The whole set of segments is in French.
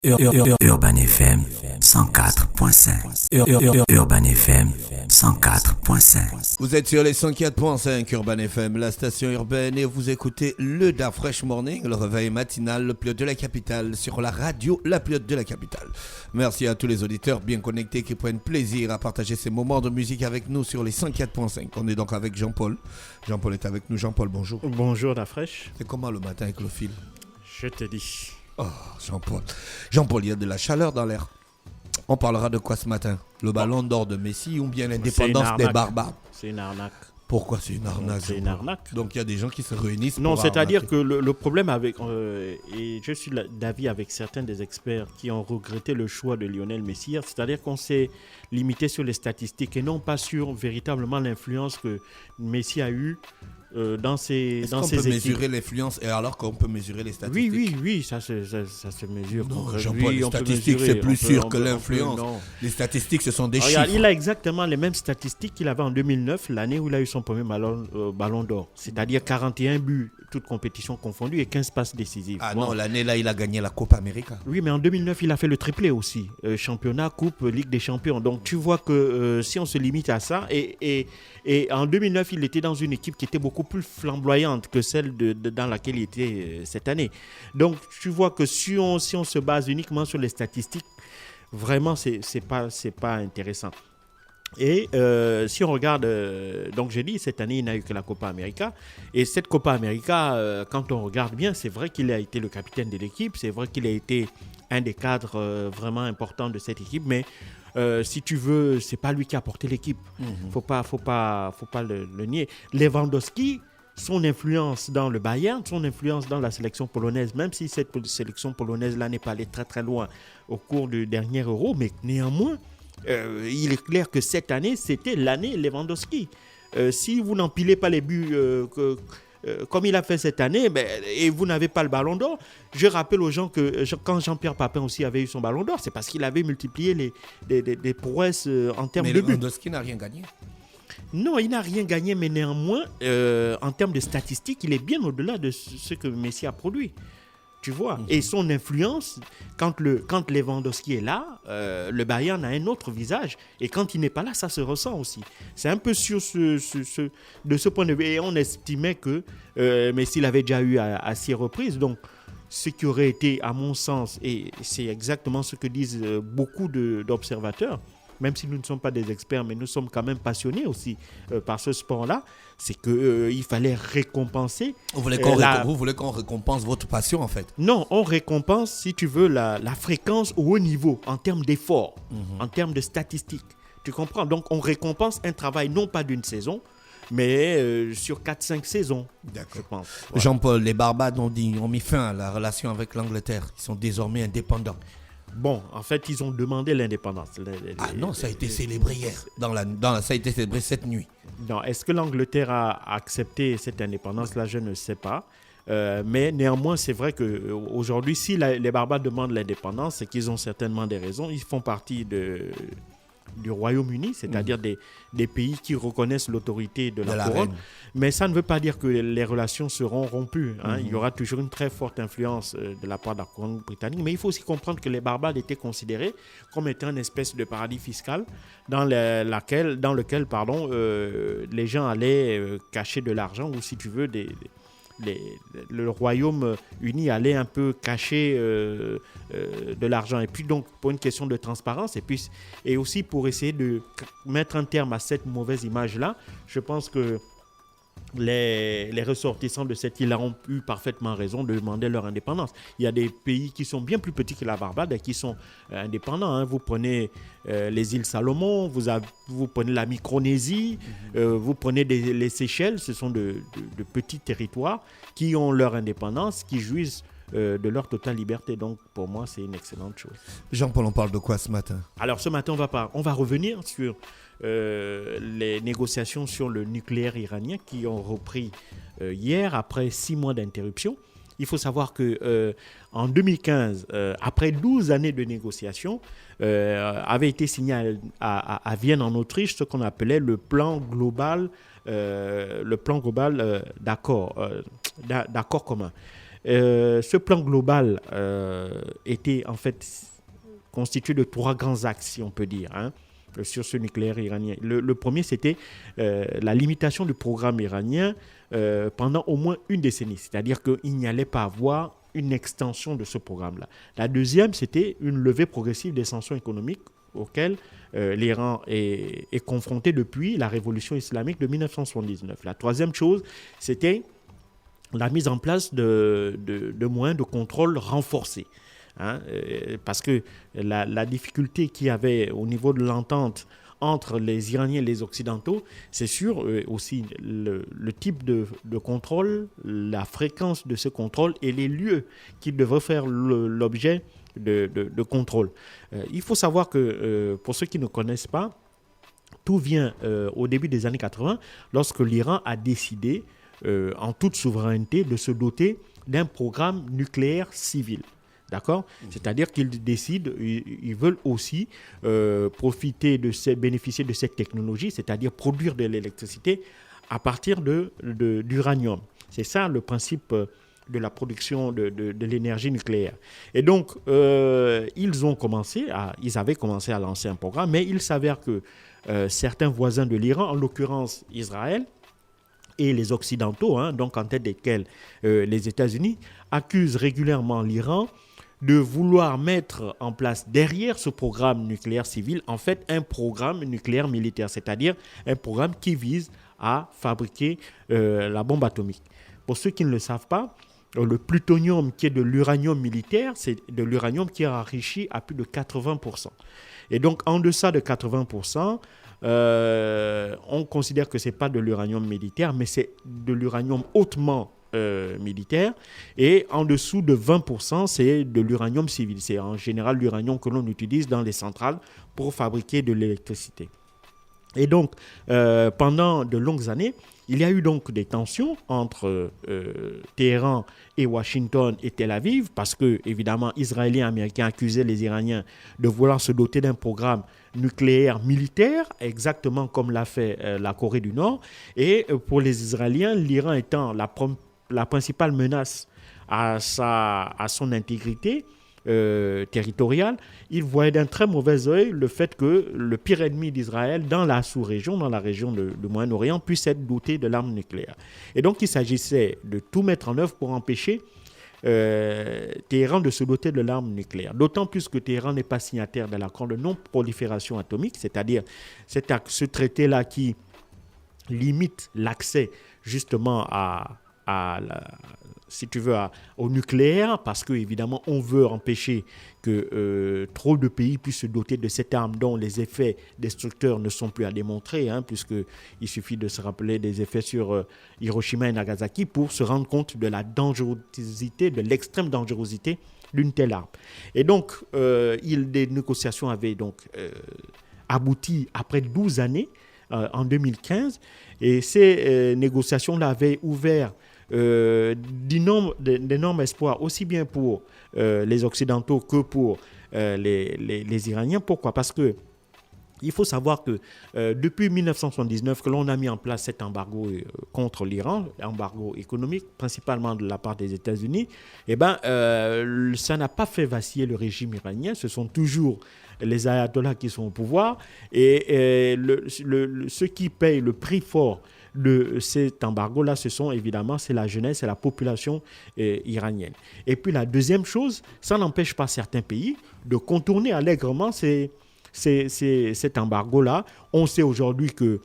Urban FM 104.5. Urban FM 104.5. Vous êtes sur les 104.5 Urban FM, la station urbaine, et vous écoutez le Da Fresh Morning, le réveil matinal, le pilote de la capitale, sur la radio, la pilote de la capitale. Merci à tous les auditeurs bien connectés qui prennent plaisir à partager ces moments de musique avec nous sur les 104.5. On est donc avec Jean-Paul. Jean-Paul est avec nous. Jean-Paul, bonjour. Bonjour, Da Fresh. C'est comment le matin avec le fil? Je te dis. Oh, Jean-Paul. Jean-Paul, il y a de la chaleur dans l'air. On parlera de quoi ce matin? Le ballon d'or de Messi ou bien l'indépendance des barbares? C'est une arnaque. Pourquoi c'est une arnaque? C'est une arnaque. Donc il y a des gens qui se réunissent Non, pour c'est-à-dire arnaquer. que le problème avec... et je suis d'avis avec certains des experts qui ont regretté le choix de Lionel Messi, c'est-à-dire qu'on s'est limité sur les statistiques et non pas sur véritablement l'influence que Messi a eue dans ses Est-ce qu'on peut équipes. mesurer l'influence et alors qu'on peut mesurer les statistiques? Oui, ça se mesure. Non, Oui, Jean-Paul, les on peut statistiques, mesurer, c'est plus on peut- sûr on que peut- l'influence. non. Les statistiques, ce sont des Regarde, chiffres. il a exactement les mêmes statistiques qu'il avait en 2009, l'année où il a eu son premier ballon d'or. C'est-à-dire 41 buts, toutes compétitions confondues, et 15 passes décisives. Ah Bon. non, l'année là, il a gagné la Copa América. Oui, mais en 2009, il a fait le triplé aussi. Championnat, Coupe, Ligue des Champions. Donc tu vois que si on se limite à ça, et en 2009, il était dans une équipe qui était beaucoup plus flamboyante que celle dans laquelle il était cette année. Donc tu vois que si on se base uniquement sur les statistiques, vraiment, c'est pas intéressant. Et si on regarde, donc j'ai dit, cette année, il n'a eu que la Copa América. Et cette Copa América, quand on regarde bien, c'est vrai qu'il a été le capitaine de l'équipe, c'est vrai qu'il a été un des cadres vraiment importants de cette équipe, mais si tu veux, c'est pas lui qui a porté l'équipe. Faut pas le nier. Lewandowski, son influence dans le Bayern, son influence dans la sélection polonaise, même si cette sélection polonaise-là n'est pas allée très très loin au cours du dernier Euro, mais néanmoins, il est clair que cette année, c'était l'année Lewandowski. Si vous n'empilez pas les buts comme il a fait cette année, et vous n'avez pas le ballon d'or, je rappelle aux gens que quand Jean-Pierre Papin aussi avait eu son ballon d'or, c'est parce qu'il avait multiplié les prouesses en termes Mais de buts. Lewandowski n'a rien gagné. Non, il n'a rien gagné, mais néanmoins, en termes de statistiques, il est bien au-delà de ce que Messi a produit. Tu vois, et son influence, quand Lewandowski est là, le Bayern a un autre visage. Et quand il n'est pas là, ça se ressent aussi. C'est un peu sur de ce point de vue. Et on estimait que Messi l'avait déjà eu à 6 reprises. Donc, ce qui aurait été, à mon sens, et c'est exactement ce que disent beaucoup d'observateurs, même si nous ne sommes pas des experts, mais nous sommes quand même passionnés aussi par ce sport-là, c'est qu'il fallait récompenser... Vous voulez qu'on récompense votre passion, en fait? Non, on récompense, si tu veux, la fréquence au haut niveau, en termes d'efforts, en termes de statistiques. Tu comprends? Donc, on récompense un travail, non pas d'une saison, mais sur 4-5 saisons, je pense. Voilà. Jean-Paul, les Barbades ont mis fin à la relation avec l'Angleterre. Ils sont désormais indépendants. Bon, en fait, ils ont demandé l'indépendance. Non, ça a été célébré hier. Ça a été célébré cette nuit. Non, est-ce que l'Angleterre a accepté cette indépendance-là? Je ne sais pas. Mais néanmoins, c'est vrai qu'aujourd'hui, si les Barbares demandent l'indépendance, c'est qu'ils ont certainement des raisons. Ils font partie du Royaume-Uni, c'est-à-dire des pays qui reconnaissent l'autorité de la couronne. Reine. Mais ça ne veut pas dire que les relations seront rompues. Il y aura toujours une très forte influence de la part de la couronne britannique. Mais il faut aussi comprendre que les Barbades étaient considérés comme étant une espèce de paradis fiscal dans lequel les gens allaient cacher de l'argent, ou si tu veux, le Royaume-Uni allait un peu cacher de l'argent. Et puis donc, pour une question de transparence, et aussi pour essayer de mettre un terme à cette mauvaise image-là, je pense que les ressortissants de cette île ont eu parfaitement raison de demander leur indépendance. Il y a des pays qui sont bien plus petits que la Barbade et qui sont indépendants. Vous prenez les îles Salomon, vous prenez la Micronésie, vous prenez les Seychelles. Ce sont de petits territoires qui ont leur indépendance, qui jouissent de leur totale liberté. Donc, pour moi, c'est une excellente chose. Jean-Paul, on parle de quoi ce matin? Alors, ce matin, on va revenir sur les négociations sur le nucléaire iranien qui ont repris hier après 6 mois d'interruption. Il faut savoir qu'en 2015, après 12 années de négociations, avait été signé à Vienne en Autriche ce qu'on appelait le plan global d'accord commun. Ce plan global était en fait constitué de 3 grands axes, si on peut dire, sur ce nucléaire iranien. Le premier, c'était la limitation du programme iranien pendant au moins une décennie, c'est-à-dire qu'il n'y allait pas avoir une extension de ce programme-là. La deuxième, c'était une levée progressive des sanctions économiques auxquelles l'Iran est confronté depuis la révolution islamique de 1979. La troisième chose, c'était la mise en place de moyens de contrôle renforcés. Parce que la difficulté qu'il y avait au niveau de l'entente entre les Iraniens et les Occidentaux, c'est sûr aussi le type de contrôle, la fréquence de ce contrôle et les lieux qui devraient faire l'objet de contrôle. Il faut savoir que, pour ceux qui ne connaissent pas, tout vient au début des années 80, lorsque l'Iran a décidé, en toute souveraineté, de se doter d'un programme nucléaire civil. D'accord ? C'est-à-dire qu'ils décident, ils veulent aussi bénéficier de cette technologie, c'est-à-dire produire de l'électricité à partir d'uranium. C'est ça le principe de la production de l'énergie nucléaire. Et donc, ils avaient commencé à lancer un programme, mais il s'avère que certains voisins de l'Iran, en l'occurrence Israël, et les Occidentaux, donc en tête desquels les États-Unis, accusent régulièrement l'Iran de vouloir mettre en place derrière ce programme nucléaire civil, en fait, un programme nucléaire militaire, c'est-à-dire un programme qui vise à fabriquer la bombe atomique. Pour ceux qui ne le savent pas, le plutonium qui est de l'uranium militaire, c'est de l'uranium qui est enrichi à plus de 80%. Et donc, en deçà de 80%, on considère que ce n'est pas de l'uranium militaire, mais c'est de l'uranium hautement militaire. Et en dessous de 20%, c'est de l'uranium civil. C'est en général l'uranium que l'on utilise dans les centrales pour fabriquer de l'électricité. Et donc, pendant de longues années, il y a eu donc des tensions entre Téhéran et Washington et Tel Aviv, parce que, évidemment, Israéliens et Américains accusaient les Iraniens de vouloir se doter d'un programme nucléaire militaire, exactement comme l'a fait la Corée du Nord. Et pour les Israéliens, l'Iran étant la principale menace à son intégrité territoriale, ils voyaient d'un très mauvais œil le fait que le pire ennemi d'Israël dans la sous-région, dans la région du Moyen-Orient, puisse être doté de l'arme nucléaire. Et donc il s'agissait de tout mettre en œuvre pour empêcher Téhéran de se doter de l'arme nucléaire. D'autant plus que Téhéran n'est pas signataire de l'accord de non-prolifération atomique, c'est-à-dire ce traité-là qui limite l'accès justement au nucléaire, parce qu'évidemment, on veut empêcher que trop de pays puissent se doter de cette arme dont les effets destructeurs ne sont plus à démontrer, puisqu'il suffit de se rappeler des effets sur Hiroshima et Nagasaki pour se rendre compte de la dangerosité, de l'extrême dangerosité d'une telle arme. Et donc, des négociations avaient donc abouti après 12 années, en 2015, et ces négociations-là avaient ouvert d'énormes espoirs, aussi bien pour les Occidentaux que pour les Iraniens. Pourquoi ? Parce que il faut savoir que depuis 1979 que l'on a mis en place cet embargo contre l'Iran, embargo économique, principalement de la part des États-Unis, ça n'a pas fait vaciller le régime iranien. Ce sont toujours les ayatollahs qui sont au pouvoir, et ceux qui payent le prix fort de cet embargo-là, c'est la jeunesse, c'est la population iranienne. Et puis la deuxième chose, ça n'empêche pas certains pays de contourner allègrement cet embargo-là. On sait aujourd'hui que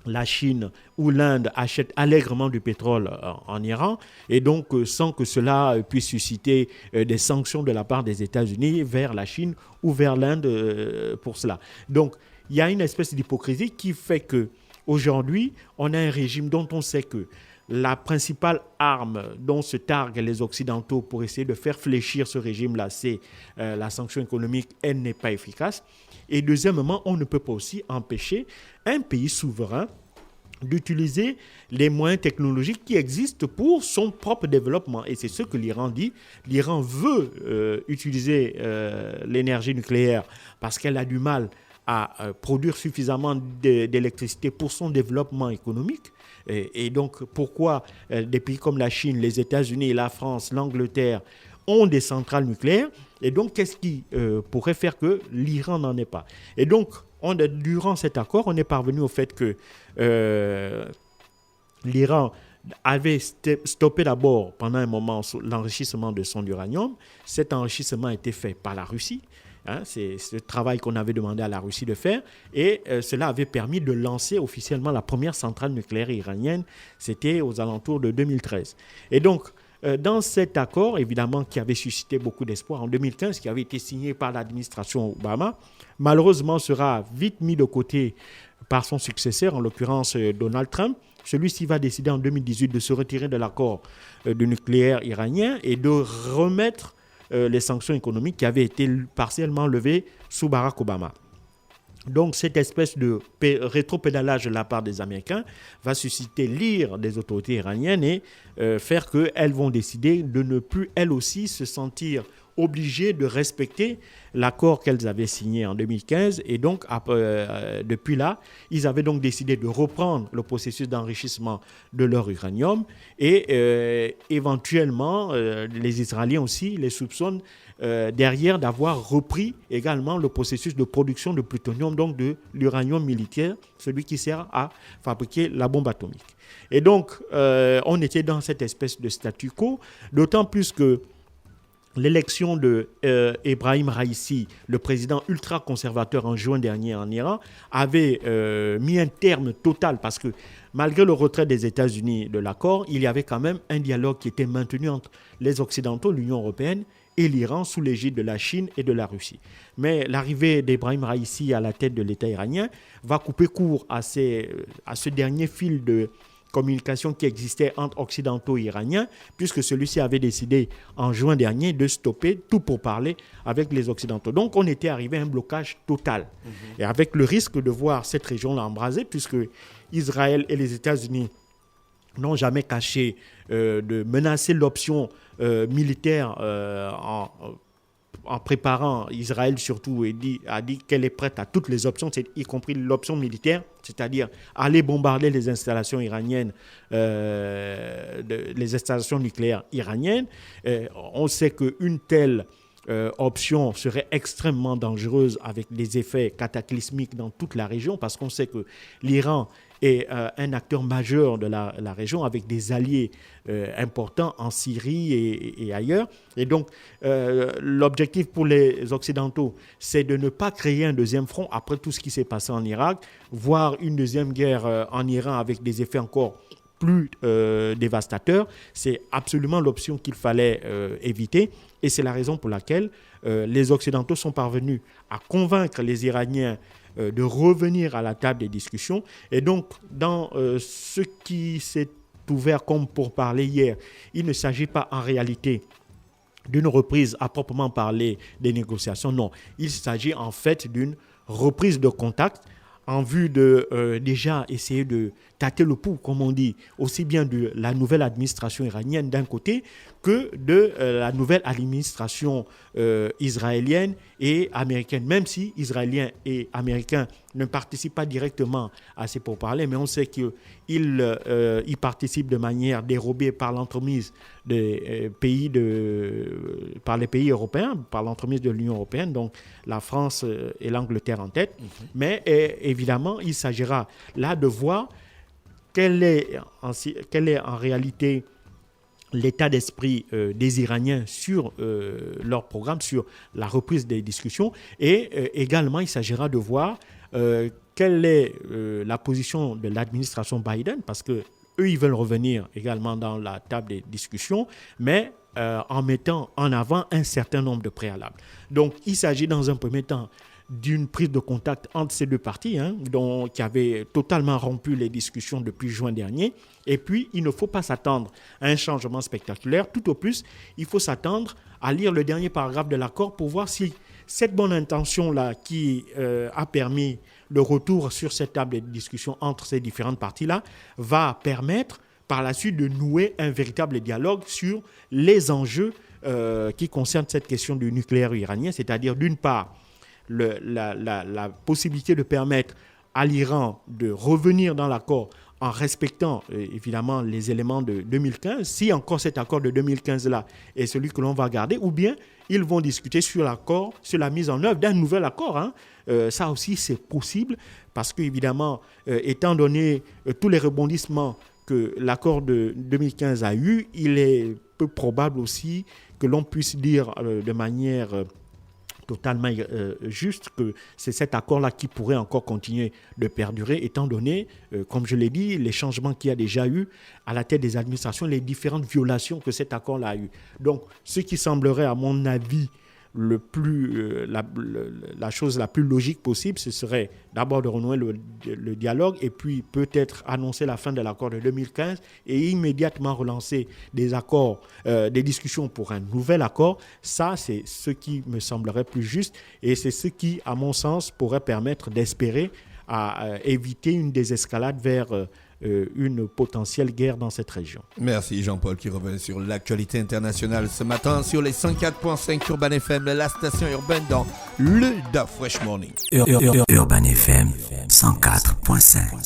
la Chine ou l'Inde achètent allègrement du pétrole en Iran, et donc sans que cela puisse susciter des sanctions de la part des États-Unis vers la Chine ou vers l'Inde pour cela. Donc il y a une espèce d'hypocrisie qui fait que aujourd'hui, on a un régime dont on sait que la principale arme dont se targuent les Occidentaux pour essayer de faire fléchir ce régime-là, c'est la sanction économique. Elle n'est pas efficace. Et deuxièmement, on ne peut pas aussi empêcher un pays souverain d'utiliser les moyens technologiques qui existent pour son propre développement. Et c'est ce que l'Iran dit. L'Iran veut utiliser l'énergie nucléaire parce qu'elle a du mal à produire suffisamment d'électricité pour son développement économique. Et donc, pourquoi des pays comme la Chine, les États-Unis, la France, l'Angleterre ont des centrales nucléaires? Et donc, qu'est-ce qui pourrait faire que l'Iran n'en ait pas? Et donc, durant cet accord, on est parvenu au fait que l'Iran avait stoppé d'abord pendant un moment l'enrichissement de son uranium. Cet enrichissement a été fait par la Russie. C'est ce travail qu'on avait demandé à la Russie de faire. Et cela avait permis de lancer officiellement la première centrale nucléaire iranienne. C'était aux alentours de 2013. Et donc, dans cet accord, évidemment, qui avait suscité beaucoup d'espoir en 2015, qui avait été signé par l'administration Obama, malheureusement sera vite mis de côté par son successeur, en l'occurrence Donald Trump. Celui-ci va décider en 2018 de se retirer de l'accord du nucléaire iranien et de remettre les sanctions économiques qui avaient été partiellement levées sous Barack Obama. Donc, cette espèce de rétropédalage de la part des Américains va susciter l'ire des autorités iraniennes et faire qu'elles vont décider de ne plus, elles aussi, se sentir obligées de respecter l'accord qu'elles avaient signé en 2015. Et donc, depuis là, ils avaient donc décidé de reprendre le processus d'enrichissement de leur uranium. Et éventuellement, les Israéliens aussi les soupçonnent derrière d'avoir repris également le processus de production de plutonium, donc de l'uranium militaire, celui qui sert à fabriquer la bombe atomique. Et donc, on était dans cette espèce de statu quo, d'autant plus que l'élection de Ebrahim Raïssi, le président ultra-conservateur en juin dernier en Iran, avait mis un terme total parce que malgré le retrait des États-Unis de l'accord, il y avait quand même un dialogue qui était maintenu entre les Occidentaux, l'Union européenne et l'Iran sous l'égide de la Chine et de la Russie. Mais l'arrivée d'Ebrahim Raïssi à la tête de l'État iranien va couper court à ce dernier fil de communication qui existait entre occidentaux et iraniens, puisque celui-ci avait décidé en juin dernier de stopper tout pour parler avec les occidentaux. Donc on était arrivé à un blocage total. Et avec le risque de voir cette région-là embrasée, puisque Israël et les États-Unis n'ont jamais caché de menacer l'option militaire en préparant Israël surtout a dit qu'elle est prête à toutes les options, y compris l'option militaire, c'est-à-dire aller bombarder les installations iraniennes, les installations nucléaires iraniennes. On sait qu'une telle option serait extrêmement dangereuse avec des effets cataclysmiques dans toute la région parce qu'on sait que l'Iran est un acteur majeur de la région avec des alliés importants en Syrie et ailleurs. Et donc, l'objectif pour les Occidentaux, c'est de ne pas créer un deuxième front après tout ce qui s'est passé en Irak, voire une deuxième guerre en Iran avec des effets encore plus dévastateurs. C'est absolument l'option qu'il fallait éviter. Et c'est la raison pour laquelle les Occidentaux sont parvenus à convaincre les Iraniens de revenir à la table des discussions. Et donc, dans ce qui s'est ouvert comme pourparlers hier, il ne s'agit pas en réalité d'une reprise à proprement parler des négociations. Non, il s'agit en fait d'une reprise de contact en vue de déjà essayer de tâter le pouls, comme on dit, aussi bien de la nouvelle administration iranienne d'un côté que de la nouvelle administration israélienne et américaine. Même si Israéliens et Américains ne participent pas directement à ces pourparlers, mais on sait qu'ils y participent de manière dérobée par l'entremise des par les pays européens, par l'entremise de l'Union européenne, donc la France et l'Angleterre en tête. Mais évidemment, il s'agira là de voir quel est en réalité l'état d'esprit des Iraniens sur leur programme, sur la reprise des discussions. Et également, il s'agira de voir quelle est la position de l'administration Biden, parce qu'eux, ils veulent revenir également dans la table des discussions, mais en mettant en avant un certain nombre de préalables. Donc, il s'agit dans un premier temps d'une prise de contact entre ces deux parties, qui avaient totalement rompu les discussions depuis juin dernier. Et puis, il ne faut pas s'attendre à un changement spectaculaire. Tout au plus, il faut s'attendre à lire le dernier paragraphe de l'accord pour voir si cette bonne intention-là qui a permis le retour sur cette table de discussion entre ces différentes parties-là va permettre par la suite de nouer un véritable dialogue sur les enjeux qui concernent cette question du nucléaire iranien, c'est-à-dire d'une part, la possibilité de permettre à l'Iran de revenir dans l'accord en respectant évidemment les éléments de 2015, si encore cet accord de 2015-là est celui que l'on va garder, ou bien ils vont discuter sur l'accord, sur la mise en œuvre d'un nouvel accord. Ça aussi, c'est possible, parce qu'évidemment, étant donné tous les rebondissements que l'accord de 2015 a eu, il est peu probable aussi que l'on puisse dire de manière totalement juste que c'est cet accord-là qui pourrait encore continuer de perdurer, étant donné, comme je l'ai dit, les changements qu'il y a déjà eu à la tête des administrations, les différentes violations que cet accord-là a eu. Donc, ce qui semblerait, à mon avis, la chose la plus logique possible, ce serait d'abord de renouer le dialogue et puis peut-être annoncer la fin de l'accord de 2015 et immédiatement relancer des discussions pour un nouvel accord. Ça, c'est ce qui me semblerait plus juste et c'est ce qui, à mon sens, pourrait permettre d'espérer à éviter une désescalade vers une potentielle guerre dans cette région. Merci Jean-Paul qui revient sur l'actualité internationale ce matin sur les 104.5 Urban FM, la station urbaine dans le Da Fresh Morning. Urban FM 104.5.